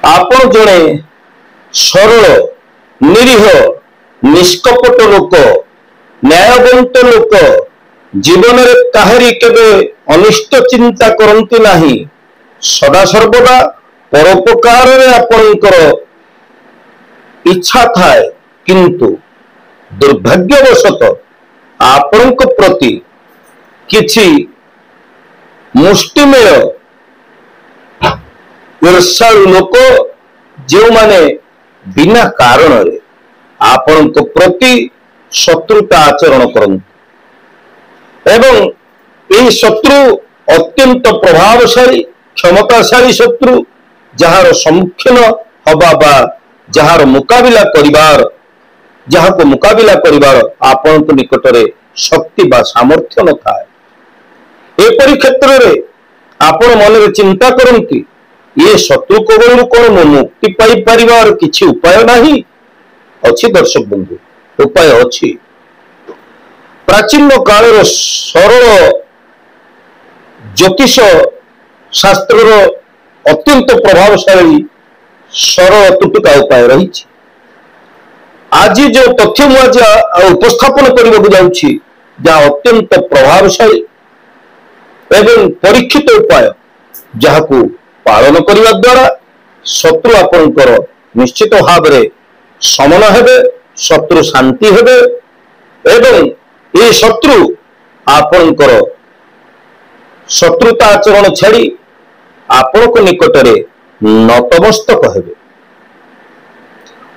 आपण जड़े सरल निरीह निष्कपट लोक न्यायवंत लोक जीवन में काहरी केबे अनिष्ट चिंता करती नहीं सदा सर्वदा परोपकार आपणकर इच्छा थाए किंतु दुर्भाग्यवशत आपण प्रति किछि मुष्टिमेय ईर्षालु लोक जो माने बिना कारण आपण प्रति शत्रुता आचरण करते एवं यह शत्रु अत्यंत प्रभावशाली क्षमताशाली शत्रु जार सम्मुखीन हवा बा जार मुकाबिला करिवार जहाँ को मुकाबिला करिवार आपण निकट में शक्ति बा सामर्थ्य न था एपरी क्षेत्र में आपण मन में चिंता करती ये शत्रु कबल कौन मुक्ति पाई परिवार किछि उपाय नहीं अच्छी दर्शक बंधु उपाय अच्छी प्राचीन काल सरल ज्योतिष शास्त्र अत्यंत प्रभावशाली सरल तुटुका उपाय रही आज जो तथ्य मुझे उपस्थापन करने जाऊँगी जहाँ अत्यंत प्रभावशाली एवं परीक्षित उपाय जहाँ को पालन करने द्वारा शत्रु आपणकर निश्चित भाव में समन हेबे शत्रु शांति हेबे एवं ये शत्रु आपणकर शत्रुता आचरण छाड़ी आपण निकट में नतमस्तक हेबे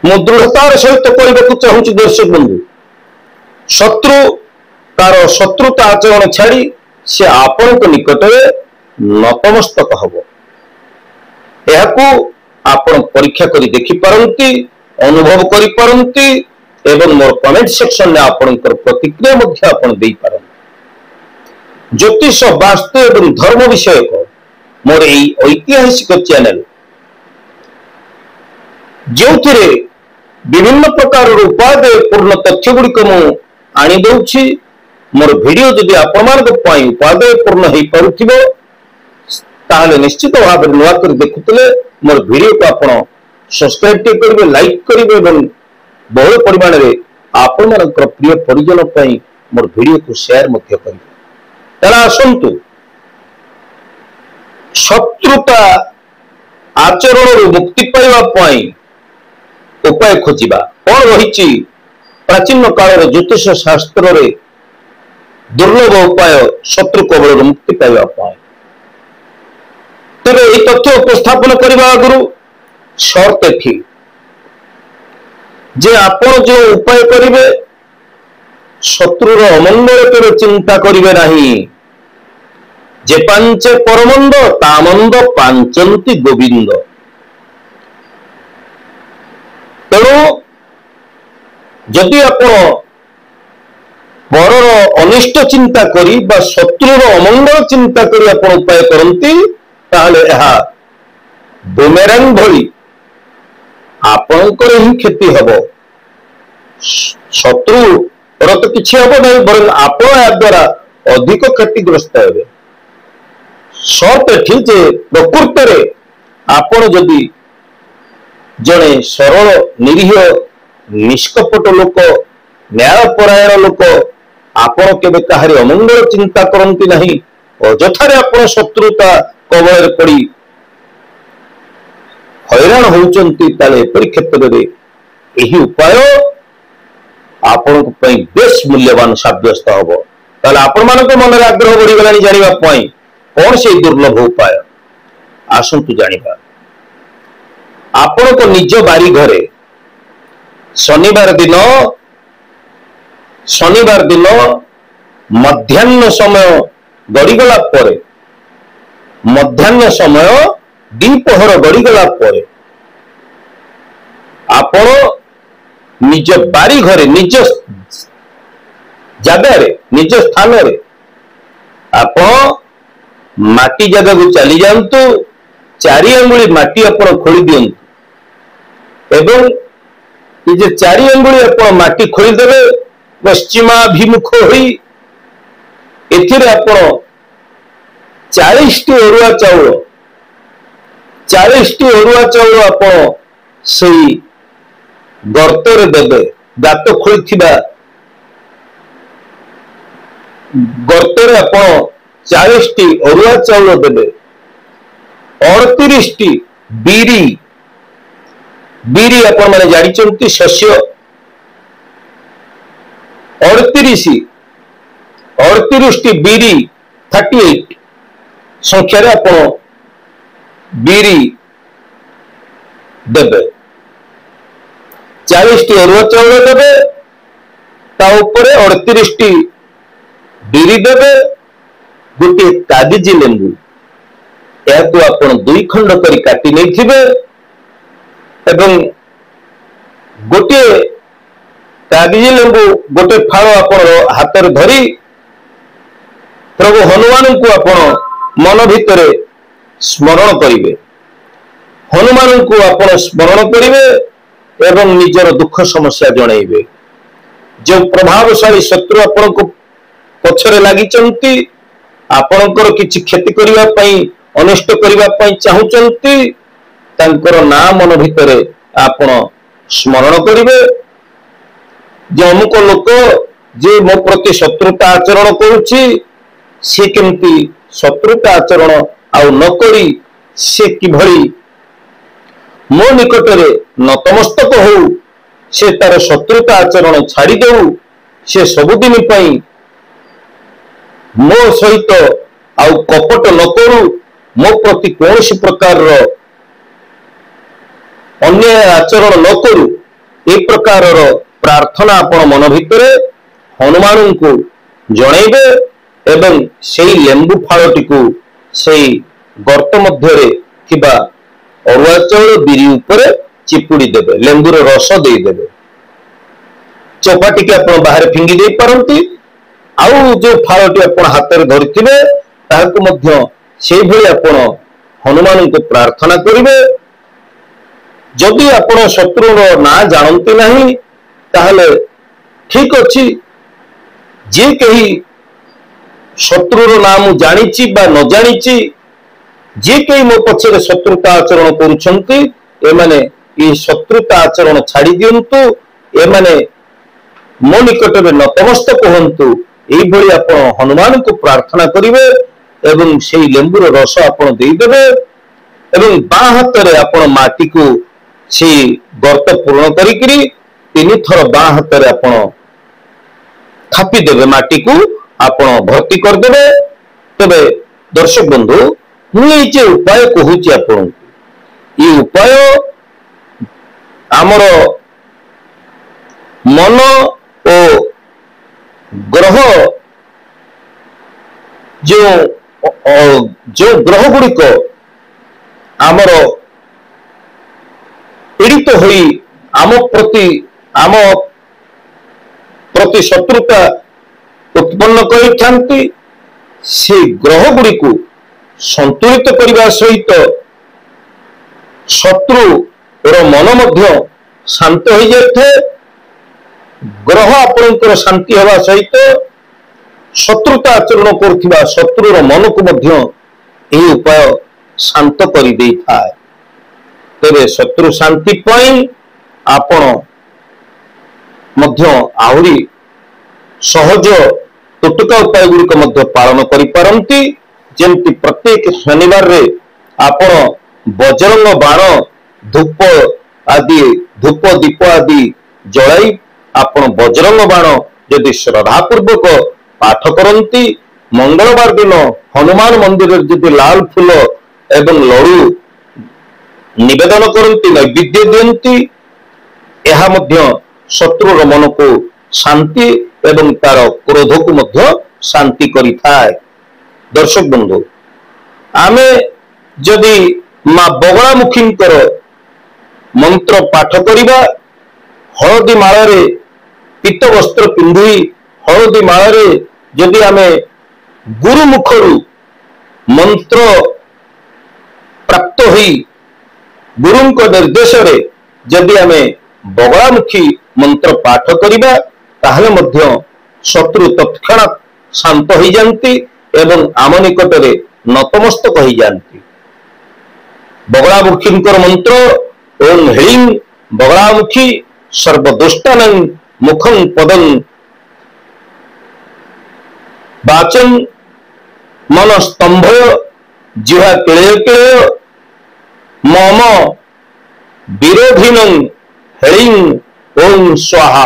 मु दृढ़तार सहित कहवाक चाहूँगी दर्शक बंधु शत्रु तार शत्रुता आचरण छाड़ी से आपण निकट में नतमस्तक हम आपण परीक्षा करी देखि पारंती अनुभव करि पारंती एवं मोर कमेंट सेक्शन में आपणकर प्रतिक्रिया मध्य आपण देई पारंती ज्योतिष वास्तु एवं धर्म विषय को मोर एई ऐतिहासिक चैनल जो विभिन्न प्रकार उपादेय पूर्ण तथ्य गुड़िक मु आनी दउछि मोर वीडियो जदि आपण उपादेय पूर्ण हो पारुथिबो ताहले निश्चित भाव में नुआ कर देखुले मोर वीडियो को आपण सब्सक्राइब करेंगे लाइक करेंगे और बहुल परिमाण में आपण प्रिय परिजन मोर वीडियो को शेयर करेंगे आसतु शत्रुता आचरण मुक्ति पाइबा उपाय खोजा कौन रही प्राचीन काल ज्योतिष शास्त्र रे दुर्लभ उपाय शत्रु कबल मुक्ति पाइबा तेरे ये तथ्य उपस्थापन करने आगु शर्त थी जे आपण जो उपाय करेंगे शत्रुर अमंगल केवे चिंता करेंगे नहीं जे पांचे परमंद तामंद पांचंती गोविंद तेणु जदि आपण परर अनिष्ट चिंता करी बा शत्रुर अमंगल चिंता करी आपण उपाय करती ताहले यह बुमेरांग भली आपणकर ही क्षति हम शत्रु तो किसी हम ना बर आप द्वारा अधिक क्षतिग्रस्त हे शर्त एठी जे प्रकृत रे आपण जदि जड़े सरल निरीह निष्कपट लोक न्यायपरायण लोक आपण केबे काहारी अमंगल चिंता करती नहीं अजथारे आपण शत्रुता कबल पड़ी हैरान होउचंती ताले एपरि क्षेत्र में यही उपाय आपण बेस मूल्यवान साब्यस्त हम ताले आपण मानक मन में आग्रह बढ़ी गलानी जानिबा पई कौन से दुर्लभ उपाय आसंतु जानिबा आपण को निज बारी घरे शनिवार दिन मध्याह्न समय गड़ीगला परे मध्याह्न समय द्विपहर गड़ीगला परे आपण निज बारी घरे निज जगार निज स्थान रे आपण माटी जगह को चली जातु चारि अंगुली माटी आपण खोली दियंतु एवं ये जे चारि अंगुली आपण माटी खोली देबे पश्चिमाभिमुख होई एथिरे आपण 40 टी अरुआ चाउल 40 टी अरुआ चाउल आपण सही गर्तरे देबे गात खोलिथिबा गर्तरे आपण 40 टी अरुआ चाउल देबे 38 टी बीरी बीरी आपण माने जानि चंती शस्य 38 टी बीरी 38 संख्या रे आपण बीरी देबे 40 टी अरुआ चाउल देबे ता ऊपर 38 टी बीरी देबे गोटे कागजी लेंबू याकू आपण 2 खंड करी काटी नै थिबे एवं गोटे कागजी लेंबू गोटे फाळ आपण हाथ रे धरी प्रभु हनुमान को आपण मन भितरे स्मरण करिवे हनुमान को आपण स्मरण करिवे एवं निजर दुख समस्या जणाइबे जो प्रभावशाली शत्रु आपण को पछरे लागि चंती आपणकर किछि क्षति करिवा पई अनिष्ट करिवा पई चाहुचंती तांकर नाम मन भितरे आपण स्मरण करिवे जे अमुक लोक जे मो प्रति शत्रुता आचरण करूछि से केमती शत्रुता आचरण आउ न करी से किभଳି मो निकटरे नतमस्तक हो से तार शत्रुता आचरण छाड़ी देउ से सबुदिन पई मो सहित आउ कपट न करू मो प्रति कौन प्रकार अन्याय आचरण न करू ए प्रकार प्रार्थना आपण मन भितरे हनुमान को जणैबे एवं सेई लेंबू फाळटी को सेई गर्त मध्यरे थिबा अरुआ चाउल बीरी ऊपर चिपुड़ी देबे लेंबूर रस दे देबे चपाटी के आपण बाहर फिंगी दे पारंती आउ जो फाळटी आपण हाथ रे धरिथिबे ताहाकु मध्य सेई भली आपण हनुमान को प्रार्थना करिवे जदि आपण शत्रुर ना जानती नहीं ताहले ठीक अछि जे कही शत्रुर नाम जानिछि बा न जानिछि जे कही मो पछरे शत्रुता आचरण करूछंती ए माने ई शत्रुता आचरण छाड़ी दियंतु ए माने मो निकट में नतमस्तक होंतु एई भली आपण हनुमान को प्रार्थना करिवे एवं सेई लेंबूर रस आपण देई देबे एवं बा हाथ रे आपण माटी को से गर्त पूर्ण करी 3 थर बा हाथ रे आपण थापी देबे माटी को आपण भर्ती कर देबे तबे दर्शक बंधु मु ए जे उपाय कहूची आपण ई उपाय आमर मन ओ ग्रह जो ग्रह गुड़िक आमर पीड़ित होई आम प्रति शत्रुता उत्पन्न करथांती से ग्रह गुड़ी को संतुलित करने सहित शत्रु मन मध्य शांत हो जाए ग्रह आपणकर शांति हवा सहित शत्रुता आचरण करुवा शत्रुर मन को मध्य यही उपाय शांत कर दे था तेरे शत्रु शांति पाई आपण मध्य आहुरी सहज टुटुका उपाय गुड़िक मध्य पालन करि पारंती जेमती प्रत्येक शनिवार रे आपण बजरंग बाण धूप दीप आदि जलाई आपण बजरंग बाण यदि श्रद्धा पूर्वक पाठ करंती मंगलवार दिन हनुमान मंदिर यदि लाल फूल एवं लड़ू निवेदन करती नैवेद्य दियंती यह मध्य शत्रुर मन को शांति एवं तार क्रोध को मध्य शांति करि थाए। दर्शक बंधु आमे जदि मां बगलामुखी मंत्र पाठ करिबा हळदी माळारे पीत वस्त्र पिंधि हळदी माळारे जदि आमे गुरु मुखरु मंत्र प्राप्त होई गुरुंक निर्देश रे जदि आमे बगलामुखी मंत्र पाठ करिबा ताहले मध्य शत्रु तत्क्षणात् शांत हो जाती एवं आम निकट में नतमस्तक हो जाती। बगलामुखींकर मंत्र ओं ह्रीं बगलामुखी सर्वदुष्टानं मुखं पदं वाचं मन स्तंभ जिहा केळय केळय मम विरोधीनं ह्रीं ओं स्वाहा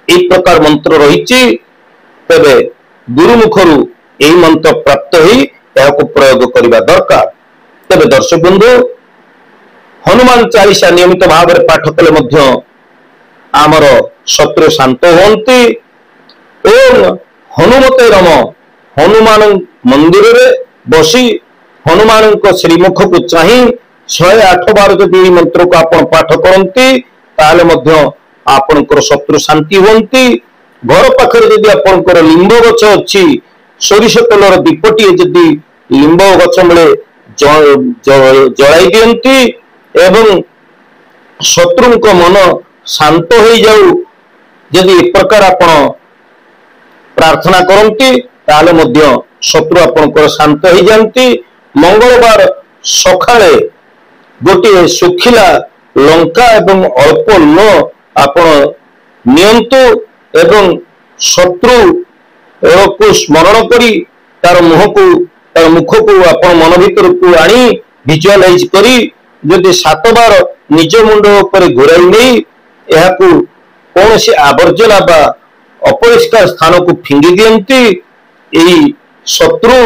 ए प्रकार मंत्र रही। तेरे गुरुमुखरु यही मंत्र प्राप्त ही को प्रयोग करने दरकार। तेरे दर्शक बंधु हनुमान चालीसा नियमित भाव में पाठ कले आमर शत्रु शांत होती। ओं हनुमते रम हनुमान मंदिर रे बसी हनुमान श्रीमुख को चाही 108 बार जदि मंत्र को आप पाठ करती आपणकर शत्रु शांति होती। घर पाखरे जदि आपणकर लिंब गछ अच्छी सोरिष तेलर दीपटी जदि लिंब गछ मूले जलाई दियंती एवं शत्रु मन शांत हो जाऊ जदि एक प्रकार आपण प्रार्थना करती ताले मध्य शत्रु आपणकर शांत हो जाती। मंगलवार सकाळे गोटे सुखिला लंका एवं अल्प लुण आपण नियंतु एवं शत्रु को स्मरण करी तार मुख को आपण मन भीतर को आनी विजुअलाइज करी जदि 7 बार निज मुंड पर घुराई नहीं यह कौन सी आवर्जना बा अपरिष्कार स्थान को फिंगी दियंती। यही शत्रु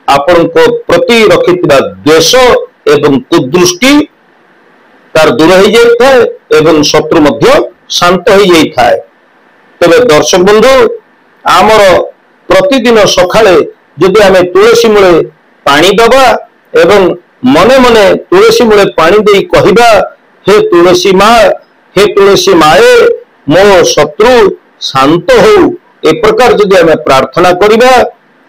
आपण को प्रति रखिथिबा द्वेष एवं कुदृष्टि तार दूर हो जाए एवं शत्रु मध्य शांत हो जाए। तेरे दर्शक बंधु आमर प्रतिदिन सकाळे जदि आमे तुलसी मूले पानी दबा एवं मने मने तुलसी मूले पानी दे कहिबा हे तुलसी माए मो शत्रु शांत हो ए प्रकार जदि आमे प्रार्थना करिबा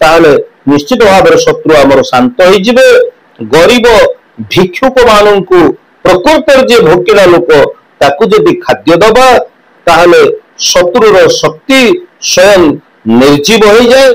ताहले निश्चित भाव शत्रु आमर शांत हो जिवे। गरीब भिक्षुक मानू प्रकृतर जे भोकिला लोक ताकू जदि खाद्य दबा ताहले शत्रुर शक्ति स्वयं निर्जीव हो जाए।